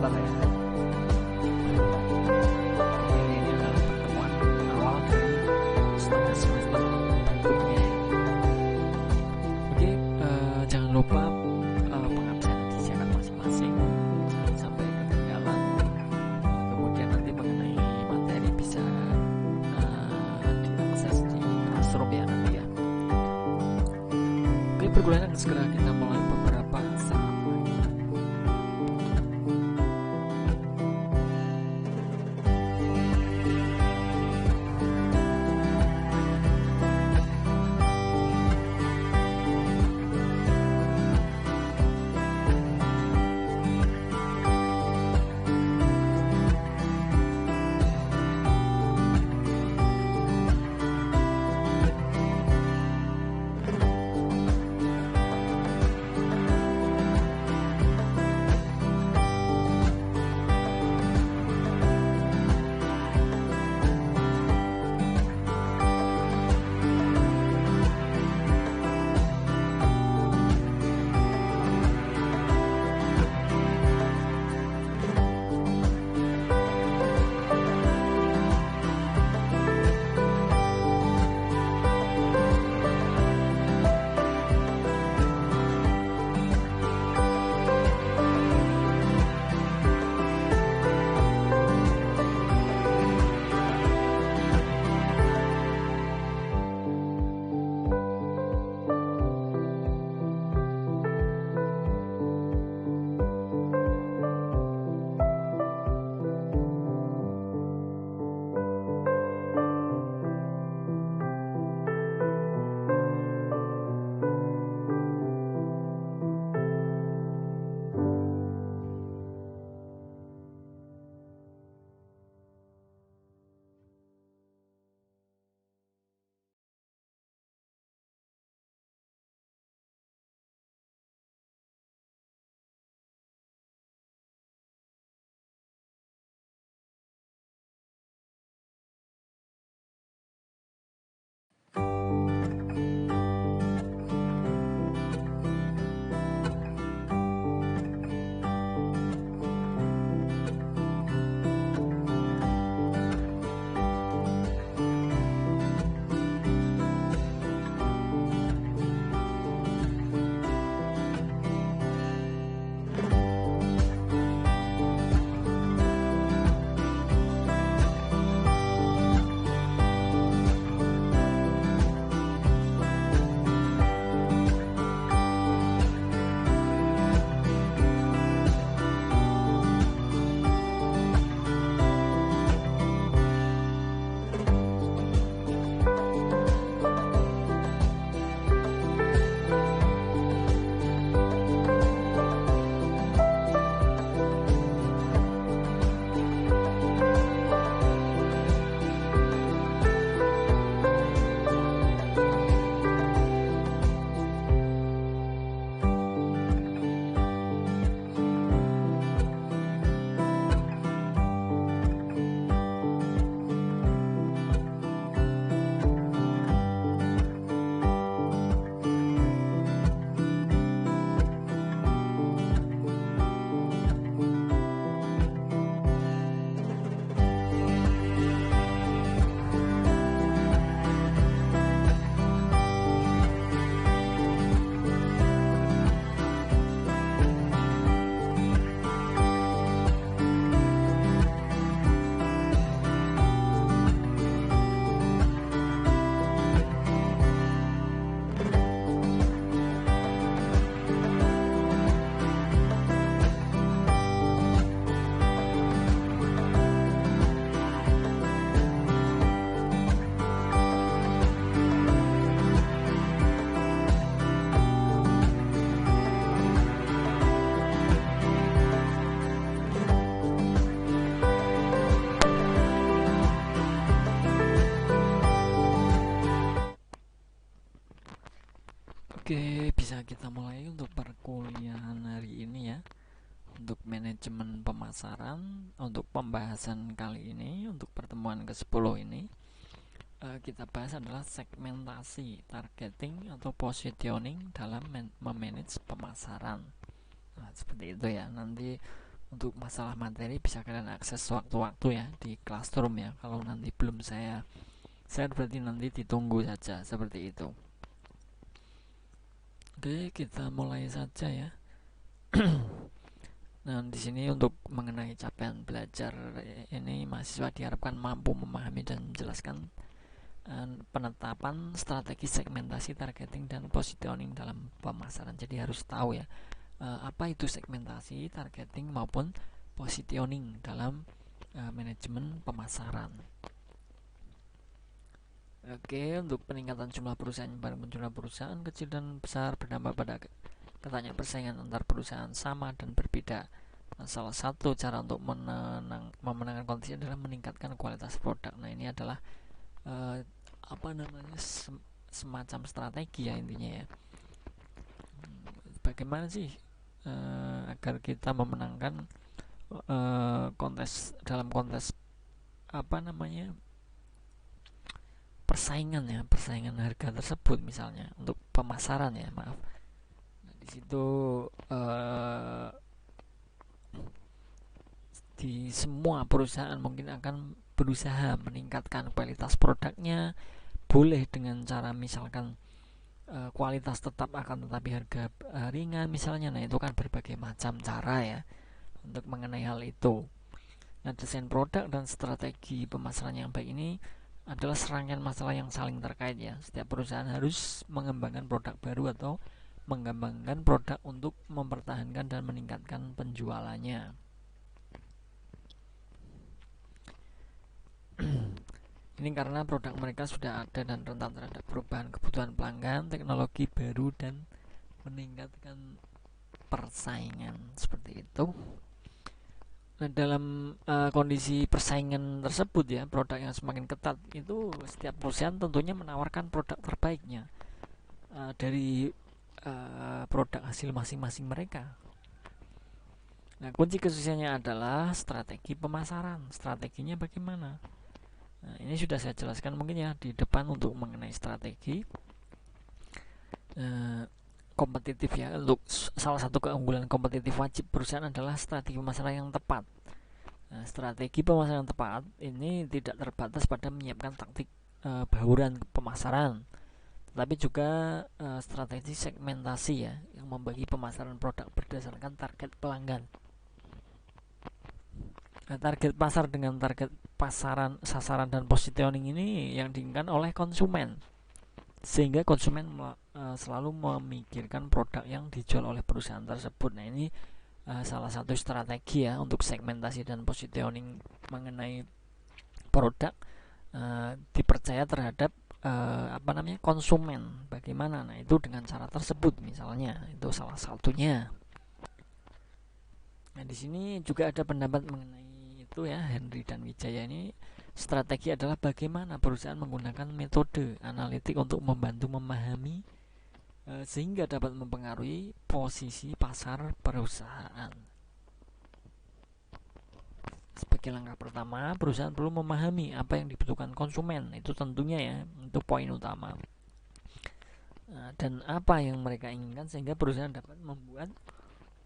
semester ya. Ini adalah pertemuan awal dari setengah semester berikutnya. Oke, jangan lupa pengabsen diisikan masing-masing, jangan sampai ketinggalan. Kemudian nanti mengenai materi bisa diakses di Classroom ya nanti ya. Oke, perkuliahan akan segera kita mulai beberapa saat lagi. Oke, bisa kita mulai untuk perkuliahan hari ini ya. Untuk manajemen pemasaran, untuk pembahasan kali ini, untuk pertemuan ke-10 ini, kita bahas adalah segmentasi, targeting atau positioning dalam memanage pemasaran. Nah, seperti itu ya. Nanti Untuk masalah materi bisa kalian akses waktu-waktu ya di Classroom ya. Kalau nanti belum saya share berarti nanti ditunggu saja seperti itu. Oke, kita mulai saja ya. Nah, di sini untuk mengenai capaian belajar ini, mahasiswa diharapkan mampu memahami dan menjelaskan penetapan strategi segmentasi, targeting, dan positioning dalam pemasaran. Jadi harus tahu ya apa itu segmentasi, targeting maupun positioning dalam manajemen pemasaran. Oke, untuk peningkatan jumlah perusahaan yang jumlah perusahaan kecil dan besar berdampak pada katanya persaingan antar perusahaan sama dan berbeda. Nah, salah satu cara untuk memenangkan kompetisi adalah meningkatkan kualitas produk. Nah, ini adalah semacam strategi ya intinya ya. Bagaimana sih agar kita memenangkan dalam kontes persaingan harga tersebut, misalnya untuk pemasaran ya, maaf. Nah, di situ di semua perusahaan mungkin akan berusaha meningkatkan kualitas produknya, boleh dengan cara misalkan kualitas tetap akan tetapi harga ringan misalnya. Nah, itu kan berbagai macam cara ya untuk mengenai hal itu. Nah, desain produk dan strategi pemasaran yang baik ini adalah serangkaian masalah yang saling terkait ya. Setiap perusahaan harus mengembangkan produk baru atau mengembangkan produk untuk mempertahankan dan meningkatkan penjualannya. Ini karena produk mereka sudah ada dan rentan terhadap perubahan kebutuhan pelanggan, teknologi baru, dan meningkatkan persaingan seperti itu. Nah, dalam kondisi persaingan tersebut ya, produk yang semakin ketat itu, setiap perusahaan tentunya menawarkan produk terbaiknya dari produk hasil masing-masing mereka. Nah, kunci kesulitannya adalah strategi pemasaran. Strateginya bagaimana? Nah, ini sudah saya jelaskan mungkin ya di depan untuk mengenai strategi kompetitif ya. Untuk salah satu keunggulan kompetitif wajib perusahaan adalah strategi pemasaran yang tepat. Nah, strategi pemasaran yang tepat ini tidak terbatas pada menyiapkan taktik bauran pemasaran, tetapi juga strategi segmentasi ya, yang membagi pemasaran produk berdasarkan target pelanggan. Nah, target pasar dengan target sasaran dan positioning ini yang diinginkan oleh konsumen, sehingga konsumen selalu memikirkan produk yang dijual oleh perusahaan tersebut. Nah, ini salah satu strategi ya untuk segmentasi dan positioning mengenai produk dipercaya terhadap konsumen. Bagaimana? Nah, itu dengan cara tersebut misalnya, itu salah satunya. Nah, di sini juga ada pendapat mengenai itu ya, Henry dan Wijaya ini. Strategi adalah bagaimana perusahaan menggunakan metode analitik untuk membantu memahami sehingga dapat mempengaruhi posisi pasar perusahaan. Sebagai langkah pertama, perusahaan perlu memahami apa yang dibutuhkan konsumen. Itu tentunya ya, itu poin utama. Dan apa yang mereka inginkan sehingga perusahaan dapat membuat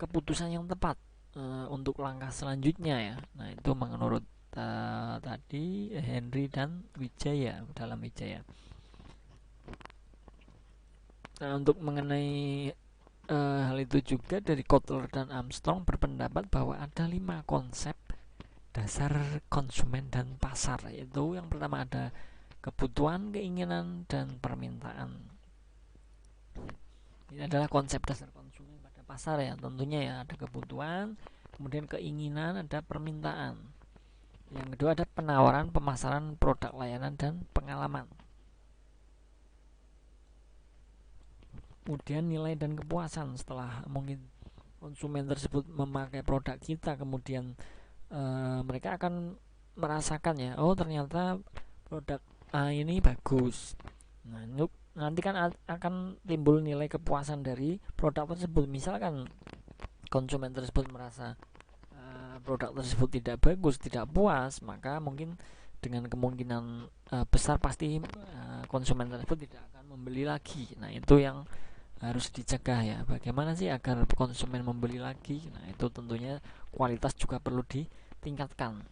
keputusan yang tepat untuk langkah selanjutnya ya. Nah, itu menurut tadi Henry dan Wijaya, dalam Wijaya. Nah, untuk mengenai hal itu juga dari Kotler dan Armstrong berpendapat bahwa ada 5 konsep dasar konsumen dan pasar, yaitu yang pertama ada kebutuhan, keinginan, dan permintaan. Ini adalah konsep dasar konsumen pada pasar ya, tentunya ya, ada kebutuhan, kemudian keinginan, ada permintaan. Yang kedua ada penawaran, pemasaran, produk, layanan, dan pengalaman. Kemudian nilai dan kepuasan, setelah mungkin konsumen tersebut memakai produk kita, kemudian mereka akan merasakan ya, oh ternyata produk A ini bagus. Nah, nanti kan akan timbul nilai kepuasan dari produk tersebut. Misalkan konsumen tersebut merasa produk tersebut tidak bagus, tidak puas, maka mungkin dengan kemungkinan besar pasti konsumen tersebut tidak akan membeli lagi. Nah, itu yang harus dicegah ya. Bagaimana sih agar konsumen membeli lagi? Nah, itu tentunya kualitas juga perlu ditingkatkan.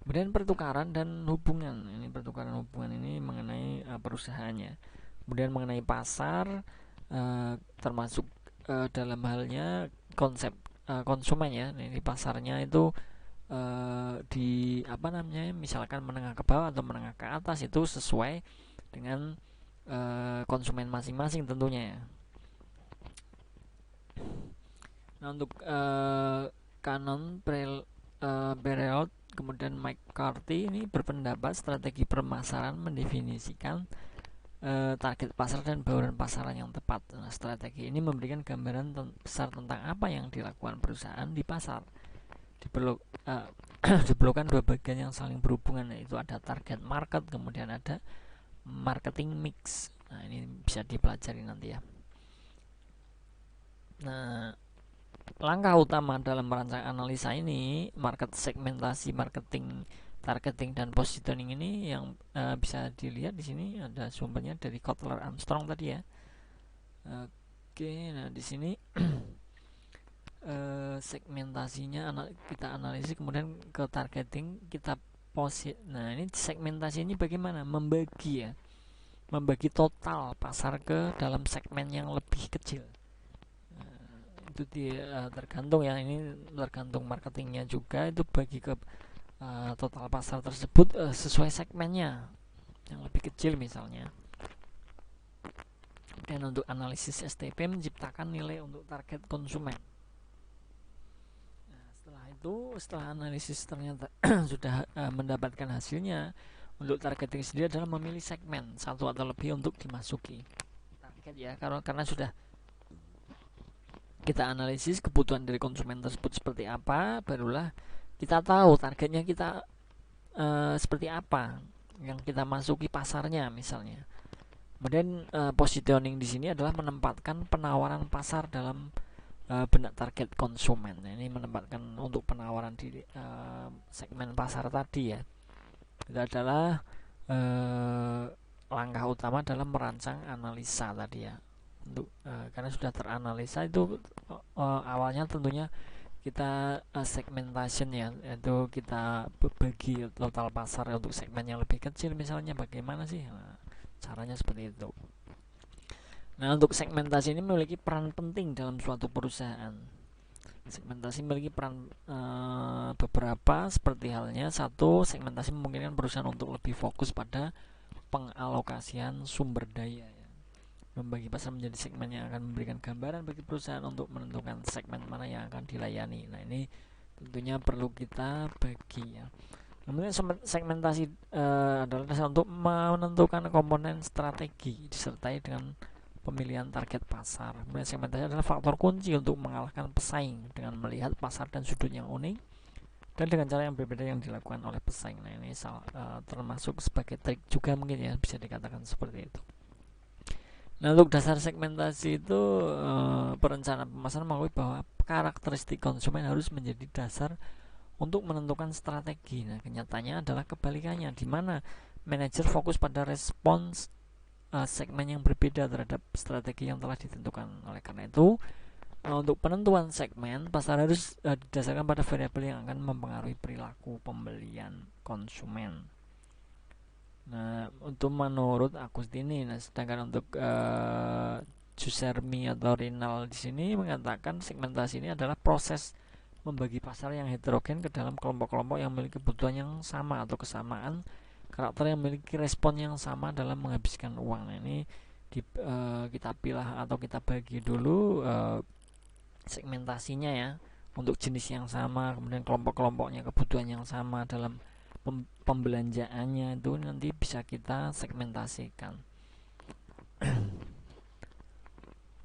Kemudian pertukaran dan hubungan. Ini pertukaran hubungan ini mengenai perusahaannya. Kemudian mengenai pasar, termasuk dalam halnya konsep konsumen ya. Ini pasarnya itu di apa namanya? Misalkan menengah ke bawah atau menengah ke atas, itu sesuai dengan konsumen masing-masing tentunya ya. Nah, untuk Canon Bereot kemudian McCarthy ini berpendapat strategi pemasaran mendefinisikan target pasar dan bauran pasaran yang tepat. Nah, strategi ini memberikan gambaran besar tentang apa yang dilakukan perusahaan di pasar. Diperlukan dua bagian yang saling berhubungan, yaitu ada target market, kemudian ada marketing mix. Nah, ini bisa dipelajari nanti ya. Nah, langkah utama dalam merancang analisa ini, market segmentasi, marketing, targeting, dan positioning ini yang bisa dilihat di sini ada sumbernya dari Kotler Armstrong tadi ya. Oke, nah di sini segmentasinya kita analisis, kemudian ke targeting kita Nah, ini segmentasi ini bagaimana? Membagi ya, membagi total pasar ke dalam segmen yang lebih kecil. Itu tergantung ya, ini tergantung marketingnya juga, itu bagi ke total pasar tersebut sesuai segmennya yang lebih kecil misalnya. Dan untuk analisis STP menciptakan nilai untuk target konsumen. Nah, setelah analisis ternyata sudah mendapatkan hasilnya, untuk targeting sendiri adalah memilih segmen satu atau lebih untuk dimasuki target ya, karena sudah kita analisis kebutuhan dari konsumen tersebut seperti apa, barulah kita tahu targetnya kita seperti apa yang kita masuki pasarnya misalnya. Kemudian positioning di sini adalah menempatkan penawaran pasar dalam benak target konsumen. Nah, ini menempatkan untuk penawaran di segmen pasar tadi ya. Itu adalah langkah utama dalam merancang analisa tadi ya. Untuk karena sudah teranalisa itu awalnya tentunya kita segmentation ya, yaitu kita bagi total pasar untuk segmen yang lebih kecil misalnya. Bagaimana sih caranya seperti itu. Nah, untuk segmentasi ini memiliki peran penting dalam suatu perusahaan. Segmentasi memiliki peran beberapa, seperti halnya satu, segmentasi memungkinkan perusahaan untuk lebih fokus pada pengalokasian sumber daya ya. Membagi pasar menjadi segmen yang akan memberikan gambaran bagi perusahaan untuk menentukan segmen mana yang akan dilayani. Nah, ini tentunya perlu kita bagi ya. Kemudian segmentasi adalah dasar untuk menentukan komponen strategi disertai dengan pemilihan target pasar. Kemudian segmentasi adalah faktor kunci untuk mengalahkan pesaing dengan melihat pasar dan sudut yang unik dan dengan cara yang berbeda yang dilakukan oleh pesaing. Nah, ini termasuk sebagai trik juga mungkin ya, bisa dikatakan seperti itu. Nah, untuk dasar segmentasi itu perencanaan pemasaran mengakui bahwa karakteristik konsumen harus menjadi dasar untuk menentukan strategi. Nah, kenyataannya adalah kebalikannya, di mana manajer fokus pada respons segmen yang berbeda terhadap strategi yang telah ditentukan. Oleh karena itu, untuk penentuan segmen pasar harus didasarkan pada variabel yang akan mempengaruhi perilaku pembelian konsumen. Nah, untuk menurut Agustini, nah sedangkan untuk Jussermi atau Rinal di sini mengatakan segmentasi ini adalah proses membagi pasar yang heterogen ke dalam kelompok-kelompok yang memiliki kebutuhan yang sama atau kesamaan karakter yang memiliki respon yang sama dalam menghabiskan uang. Nah, ini kita pilih atau kita bagi dulu segmentasinya ya, untuk jenis yang sama, kemudian kelompok-kelompoknya kebutuhan yang sama dalam pembelanjaannya, itu nanti bisa kita segmentasikan.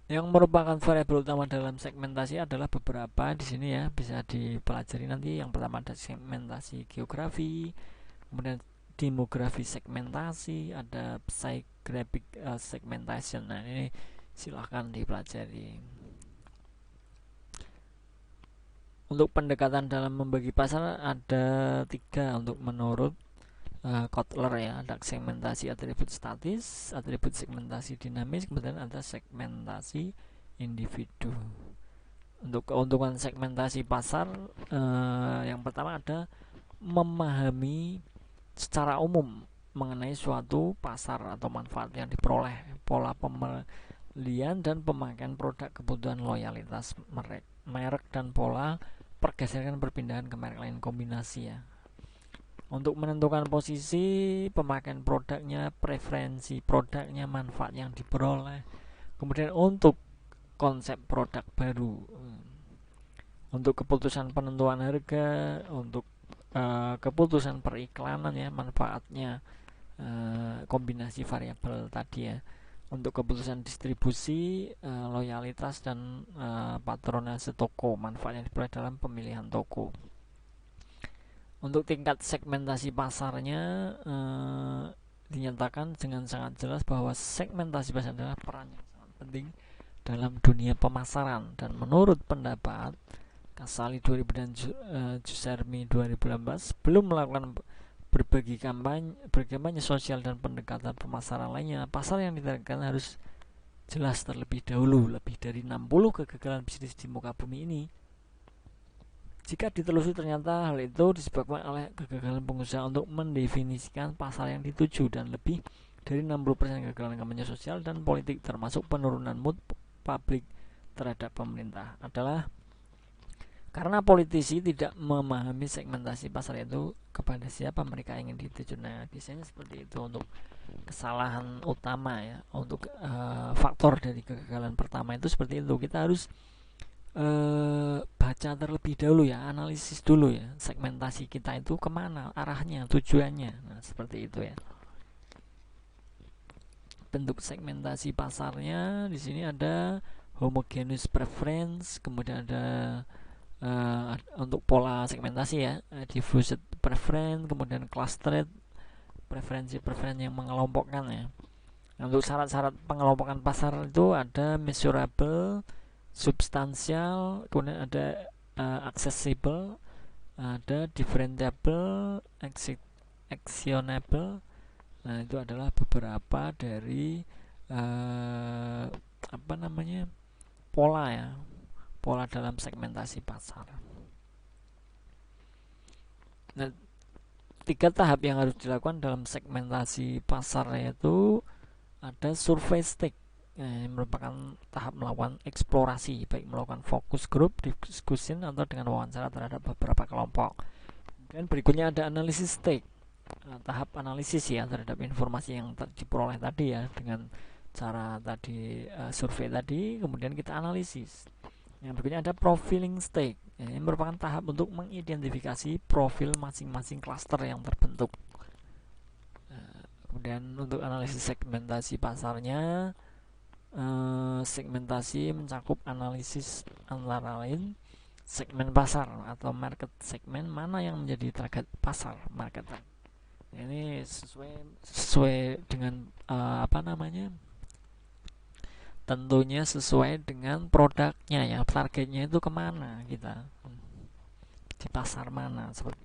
Yang merupakan variabel utama dalam segmentasi adalah beberapa di sini ya, bisa dipelajari nanti. Yang pertama ada segmentasi geografi, kemudian demografi segmentasi, ada psychographic segmentation. Nah, ini silahkan dipelajari. Untuk pendekatan dalam membagi pasar ada 3 untuk menurut Kotler ya, ada segmentasi atribut statis, atribut segmentasi dinamis, kemudian ada segmentasi individu. Untuk keuntungan segmentasi pasar, yang pertama ada memahami secara umum mengenai suatu pasar atau manfaat yang diperoleh, pola pembelian dan pemakaian produk, kebutuhan, loyalitas merek dan pola pergeseran perpindahan ke merek lain, kombinasi ya. Untuk menentukan posisi pemakaian produknya, preferensi produknya, manfaat yang diperoleh. Kemudian untuk konsep produk baru, untuk keputusan penentuan harga, untuk keputusan periklanan ya, manfaatnya, kombinasi variabel tadi ya. Untuk keputusan distribusi, loyalitas dan patronase toko, manfaat yang diperoleh dalam pemilihan toko. Untuk tingkat segmentasi pasarnya, dinyatakan dengan sangat jelas bahwa segmentasi pasar adalah peran yang sangat penting dalam dunia pemasaran, dan menurut pendapat Casali 2000 dan Jussermi 2018 belum melakukan berbagai kampanye sosial dan pendekatan pemasaran lainnya, pasar yang ditargetkan harus jelas terlebih dahulu. Lebih dari 60 kegagalan bisnis di muka bumi ini, jika ditelusuri, ternyata hal itu disebabkan oleh kegagalan pengusaha untuk mendefinisikan pasar yang dituju, dan lebih dari 60% kegagalan kampanye sosial dan politik termasuk penurunan mood publik terhadap pemerintah adalah karena politisi tidak memahami segmentasi pasar itu kepada siapa mereka ingin dituju. Nah, biasanya seperti itu untuk kesalahan utama ya. Untuk faktor dari kegagalan pertama itu seperti itu. Kita harus baca terlebih dahulu ya, analisis dulu ya, segmentasi kita itu kemana arahnya, tujuannya. Nah, seperti itu ya. Bentuk segmentasi pasarnya di sini ada homogeneous preference, kemudian ada untuk pola segmentasi ya, diffused preference, kemudian clustered preferensi yang mengelompokkan ya. Untuk syarat-syarat pengelompokan pasar itu ada measurable, substansial, kemudian ada accessible, ada differentiable, actionable. Nah, itu adalah beberapa dari pola ya, pola dalam segmentasi pasar. Nah, 3 tahap yang harus dilakukan dalam segmentasi pasar, yaitu ada survei stake, yang merupakan tahap melakukan eksplorasi, baik melakukan focus group, discussion, atau dengan wawancara terhadap beberapa kelompok. Dan berikutnya ada analisis stake, tahap analisis ya terhadap informasi yang diperoleh tadi ya, dengan cara tadi survei tadi, kemudian kita analisis. Yang berikutnya ada profiling stake, ini merupakan tahap untuk mengidentifikasi profil masing-masing cluster yang terbentuk. Kemudian untuk analisis segmentasi pasarnya, segmentasi mencakup analisis antara lain segmen pasar atau market segmen, mana yang menjadi target pasar market. Ini sesuai dengan tentunya sesuai dengan produknya ya, targetnya itu kemana kita di pasar mana, seperti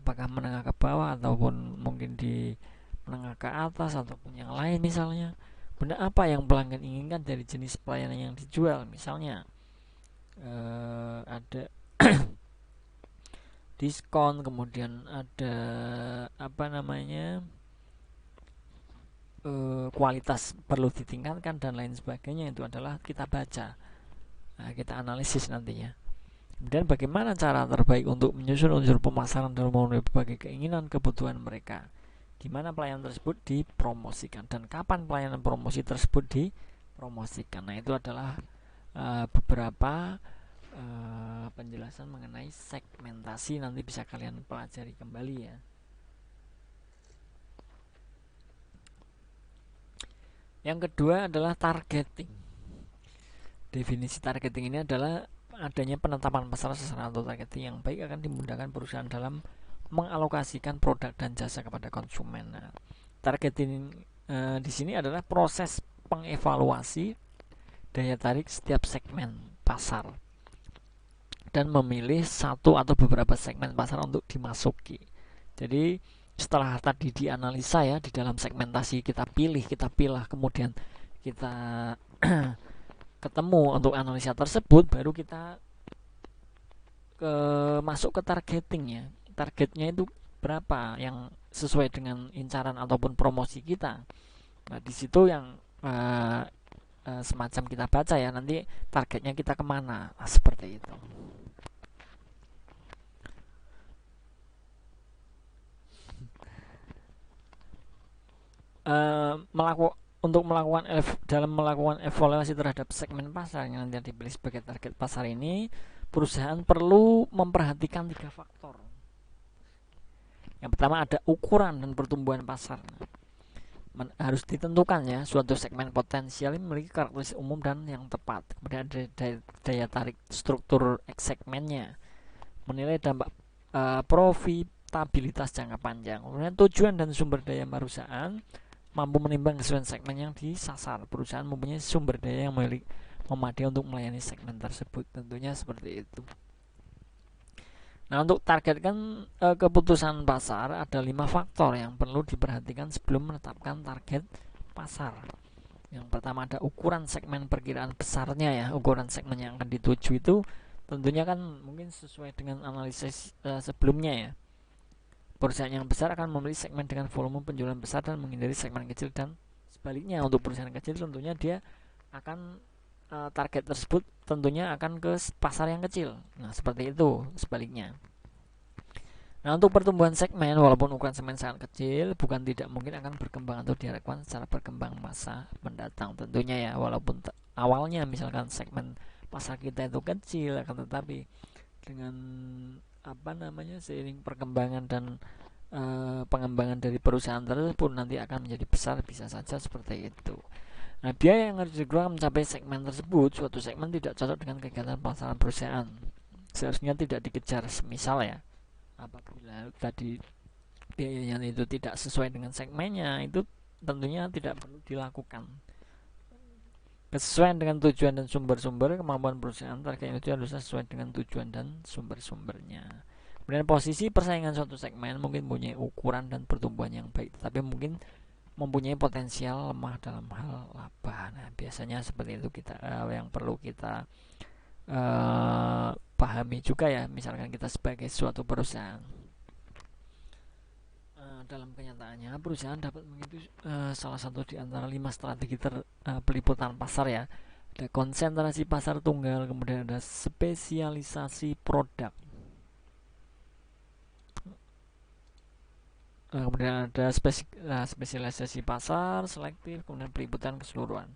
apakah menengah ke bawah ataupun mungkin di menengah ke atas ataupun yang lain. Misalnya benda apa yang pelanggan inginkan dari jenis pelayanan yang dijual. Misalnya ada diskon, kemudian ada kualitas perlu ditingkatkan dan lain sebagainya. Itu adalah kita baca, kita analisis nantinya. Kemudian bagaimana cara terbaik untuk menyusun unsur pemasaran dalam memenuhi berbagai keinginan kebutuhan mereka, gimana pelayanan tersebut dipromosikan, dan kapan pelayanan promosi tersebut dipromosikan. Nah, itu adalah beberapa penjelasan mengenai segmentasi, nanti bisa kalian pelajari kembali ya. Yang kedua adalah targeting. Definisi targeting ini adalah adanya penetapan pasar sasaran atau targeting yang baik akan dimudahkan perusahaan dalam mengalokasikan produk dan jasa kepada konsumen. Nah, targeting di sini adalah proses pengevaluasi daya tarik setiap segmen pasar dan memilih satu atau beberapa segmen pasar untuk dimasuki. Jadi setelah tadi dianalisa ya, di dalam segmentasi kita pilih, kemudian kita ketemu untuk analisa tersebut, baru kita masuk ke targeting ya. Targetnya itu berapa yang sesuai dengan incaran ataupun promosi kita. Nah, di situ yang semacam kita baca ya, nanti targetnya kita kemana. Nah, seperti itu. Untuk melakukan evaluasi terhadap segmen pasar yang nanti dipilih sebagai target pasar ini, perusahaan perlu memperhatikan 3 faktor. Yang pertama ada ukuran dan pertumbuhan pasar. Harus ditentukan ya, suatu segmen potensial ini memiliki karakteristik umum dan yang tepat. Kemudian ada daya tarik struktur segmennya, menilai dampak profitabilitas jangka panjang. Kemudian tujuan dan sumber daya perusahaan, mampu menimbang kesesuaian segmen yang disasar. Perusahaan mempunyai sumber daya yang memadai untuk melayani segmen tersebut. Tentunya seperti itu. Nah, untuk targetkan keputusan pasar, ada 5 faktor yang perlu diperhatikan sebelum menetapkan target pasar. Yang pertama ada ukuran segmen, perkiraan besarnya ya. Ukuran segmen yang akan dituju itu tentunya kan mungkin sesuai dengan analisis sebelumnya ya. Perusahaan yang besar akan memilih segmen dengan volume penjualan besar dan menghindari segmen kecil, dan sebaliknya untuk perusahaan kecil tentunya dia akan target tersebut tentunya akan ke pasar yang kecil. Nah, seperti itu sebaliknya. Nah, untuk pertumbuhan segmen, walaupun ukuran segmen sangat kecil, bukan tidak mungkin akan berkembang atau diharapkan secara berkembang masa mendatang tentunya ya. Walaupun awalnya misalkan segmen pasar kita itu kecil, akan tetapi dengan seiring perkembangan dan pengembangan dari perusahaan tersebut nanti akan menjadi besar, bisa saja seperti itu. Nah, biaya yang harus dikeluarkan mencapai segmen tersebut, suatu segmen tidak cocok dengan kegiatan pemasaran perusahaan, seharusnya tidak dikejar. Misal ya, apabila tadi biayanya itu tidak sesuai dengan segmennya, itu tentunya tidak perlu dilakukan. Kesesuaian dengan tujuan dan sumber-sumber kemampuan perusahaan, target itu harus sesuai dengan tujuan dan sumber-sumbernya. Kemudian posisi persaingan suatu segmen mungkin mempunyai ukuran dan pertumbuhan yang baik, tapi mungkin mempunyai potensial lemah dalam hal laba. Nah, biasanya seperti itu kita yang perlu kita pahami juga ya. Misalkan kita sebagai suatu perusahaan, dalam kenyataannya perusahaan dapat mengikuti salah satu di antara 5 strategi peliputan pasar ya. Ada konsentrasi pasar tunggal, kemudian ada spesialisasi produk, kemudian ada spesialisasi pasar selektif, kemudian peliputan keseluruhan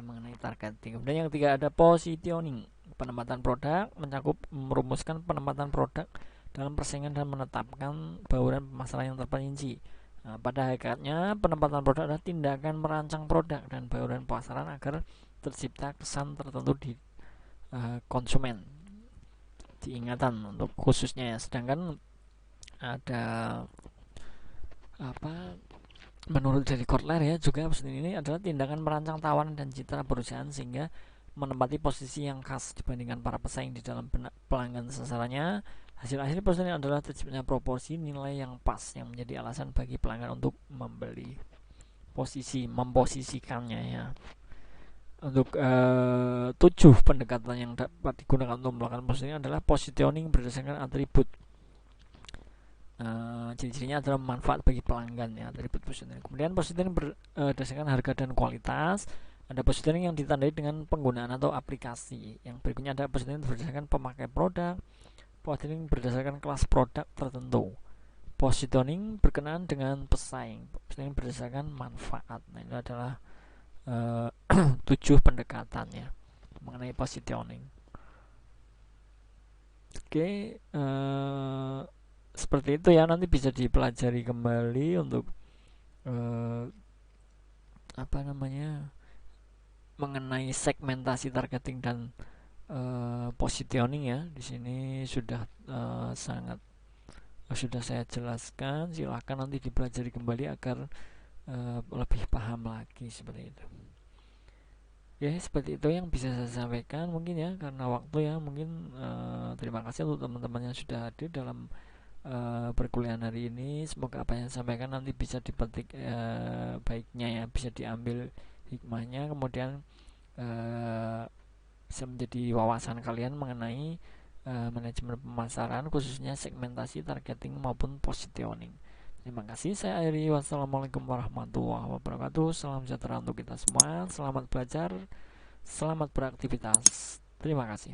mengenai targeting. Kemudian yang ketiga ada positioning, penempatan produk, mencakup merumuskan penempatan produk dalam persaingan dan menetapkan bauran pemasaran yang terperinci. Nah, pada hakikatnya penempatan produk adalah tindakan merancang produk dan bauran pemasaran agar tercipta kesan tertentu di konsumen, diingatan untuk khususnya ya. Sedangkan ada menurut dari Kotler ya, juga ini adalah tindakan merancang tawaran dan citra perusahaan sehingga menempati posisi yang khas dibandingkan para pesaing di dalam benak pelanggan sasarannya. Hasil-hasil perusahaan adalah terciptanya proporsi nilai yang pas yang menjadi alasan bagi pelanggan untuk membeli. Memposisikannya ya. Untuk 7 pendekatan yang dapat digunakan untuk melakukan positioning adalah positioning berdasarkan atribut. Ciri-cirinya adalah manfaat bagi pelanggan ya, atribut positioning. Kemudian positioning berdasarkan harga dan kualitas. Ada positioning yang ditandai dengan penggunaan atau aplikasi. Yang berikutnya ada positioning berdasarkan pemakai produk. Positioning berdasarkan kelas produk tertentu. Positioning berkenaan dengan pesaing. Positioning berdasarkan manfaat. Nah, itu adalah 7 pendekatannya mengenai positioning. Oke, seperti itu ya, nanti bisa dipelajari kembali untuk mengenai segmentasi targeting dan positioning ya. Di sini sudah sudah saya jelaskan. Silahkan nanti dipelajari kembali agar lebih paham lagi seperti itu. Ya, seperti itu yang bisa saya sampaikan mungkin ya, karena waktu ya. Mungkin terima kasih untuk teman-teman yang sudah hadir dalam perkuliahan hari ini. Semoga apa yang saya sampaikan nanti bisa dipetik baiknya ya, bisa diambil hikmahnya, kemudian bisa menjadi wawasan kalian mengenai manajemen pemasaran, khususnya segmentasi, targeting maupun positioning. Terima kasih, saya akhiri. Wassalamualaikum warahmatullahi wabarakatuh. Salam sejahtera untuk kita semua. Selamat belajar, selamat beraktivitas. Terima kasih.